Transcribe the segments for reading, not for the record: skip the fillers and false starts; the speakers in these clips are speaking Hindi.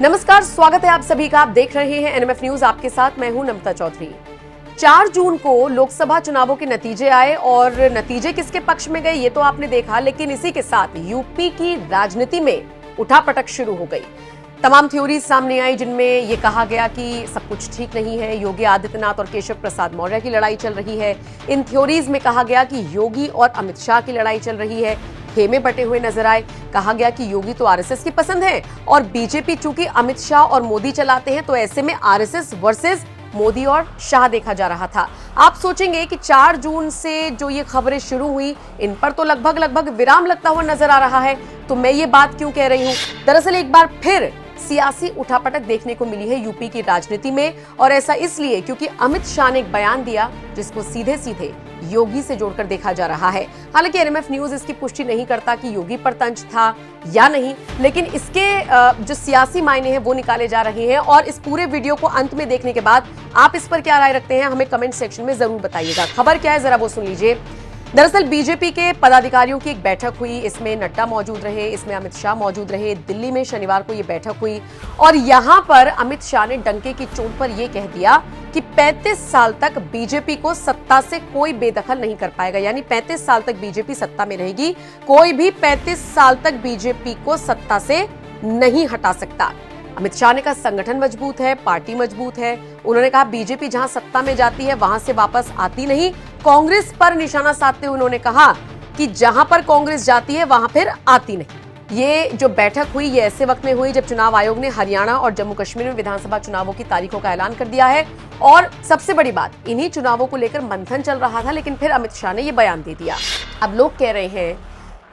नमस्कार, स्वागत है आप सभी का। आप देख रहे हैं एनएमएफ न्यूज। आपके साथ मैं हूं नमता चौधरी। 4 जून को लोकसभा चुनावों के नतीजे आए और नतीजे किसके पक्ष में गए ये तो आपने देखा, लेकिन इसी के साथ यूपी की राजनीति में उठापटक शुरू हो गई। तमाम थ्योरीज सामने आई जिनमें ये कहा गया कि सब कुछ ठीक नहीं है, योगी आदित्यनाथ और केशव प्रसाद मौर्य की लड़ाई चल रही है। इन थ्योरीज में कहा गया कि योगी और अमित शाह की लड़ाई चल रही है। खेमे बटे हुए नजर आए। कहा गया कि योगी तो आरएसएस की पसंद है और बीजेपी चूंकि अमित शाह और मोदी चलाते हैं, तो ऐसे में आरएसएस वर्सेस मोदी और शाह देखा जा रहा था। आप सोचेंगे कि 4 जून से जो ये खबरें शुरू हुई, इन पर तो लगभग विराम लगता हुआ नजर आ रहा है। तो मैं ये बात क्यों कह रही हूं? दरअसल एक बार फिर सियासी उठापटक देखने को मिली है यूपी की राजनीति में, और ऐसा इसलिए क्योंकि अमित शाह ने एक बयान दिया जिसको सीधे सीधे योगी से जोड़कर देखा जा रहा है। हालांकि एनएमएफ न्यूज इसकी पुष्टि नहीं करता कि योगी पर तंज था या नहीं, लेकिन इसके जो सियासी मायने हैं वो निकाले जा रहे हैं। और इस पूरे वीडियो को अंत में देखने के बाद आप इस पर क्या राय रखते हैं, हमें कमेंट सेक्शन में जरूर बताइएगा। खबर क्या है जरा वो सुन लीजिए। दरअसल बीजेपी के पदाधिकारियों की एक बैठक हुई, इसमें नड्डा मौजूद रहे, इसमें अमित शाह मौजूद रहे। दिल्ली में शनिवार को ये बैठक हुई और यहां पर अमित शाह ने डंके की चोट पर यह कह दिया कि 35 साल तक बीजेपी को सत्ता से कोई बेदखल नहीं कर पाएगा। यानी 35 साल तक बीजेपी सत्ता में रहेगी, कोई भी 35 साल तक बीजेपी को सत्ता से नहीं हटा सकता। अमित शाह ने कहा संगठन मजबूत है, पार्टी मजबूत है। उन्होंने कहा बीजेपी जहां सत्ता में जाती है वहां से वापस आती नहीं। कांग्रेस पर निशाना साधते हुए उन्होंने कहा कि जहां पर कांग्रेस जाती है वहां फिर आती नहीं। ये जो बैठक हुई ये ऐसे वक्त में हुई जब चुनाव आयोग ने हरियाणा और जम्मू कश्मीर में विधानसभा चुनावों की तारीखों का ऐलान कर दिया है। और सबसे बड़ी बात, इन्हीं चुनावों को लेकर मंथन चल रहा था, लेकिन फिर अमित शाह ने ये बयान दे दिया। अब लोग कह रहे हैं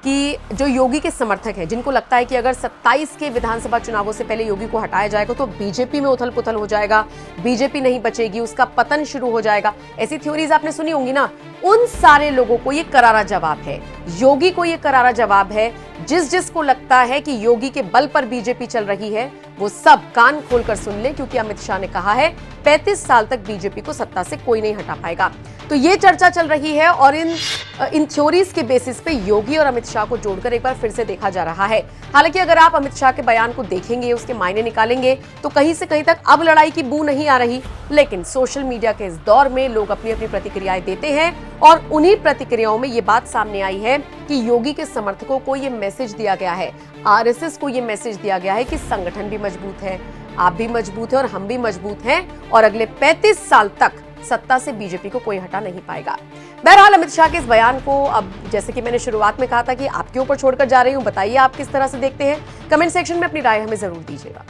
कि जो योगी के समर्थक हैं, जिनको लगता है कि अगर 27 के विधानसभा चुनावों से पहले योगी को हटाया जाएगा तो बीजेपी में उथल पुथल हो जाएगा, बीजेपी नहीं बचेगी, उसका पतन शुरू हो जाएगा। ऐसी थ्योरीज आपने सुनी होंगी ना। उन सारे लोगों को ये करारा जवाब है, योगी को ये करारा जवाब है। जिसको लगता है कि योगी के बल पर बीजेपी चल रही है वो सब कान खोलकर सुन ले, क्योंकि अमित शाह ने कहा है 35 साल तक बीजेपी को सत्ता से कोई नहीं हटा पाएगा। तो ये चर्चा चल रही है और इन थ्योरीज के बेसिस पे योगी और अमित शाह को जोड़कर एक बार फिर से देखा जा रहा है। हालांकि अगर आप अमित शाह के बयान को देखेंगे, उसके मायने निकालेंगे, तो कहीं से कहीं तक अब लड़ाई की बू नहीं आ रही। लेकिन सोशल मीडिया के इस दौर में लोग अपनी अपनी प्रतिक्रियाएं देते हैं और उन्हीं प्रतिक्रियाओं में ये बात सामने आई है कि योगी के समर्थकों को ये मैसेज दिया गया है, आरएसएस को ये मैसेज दिया गया है कि संगठन भी मजबूत है, आप भी मजबूत है और हम भी मजबूत हैं और अगले 35 साल तक सत्ता से बीजेपी को कोई हटा नहीं पाएगा। बहरहाल अमित शाह के इस बयान को अब जैसे कि मैंने शुरुआत में कहा था कि आपके ऊपर छोड़कर जा रही हूं, बताइए आप किस तरह से देखते हैं। कमेंट सेक्शन में अपनी राय हमें जरूर दीजिएगा।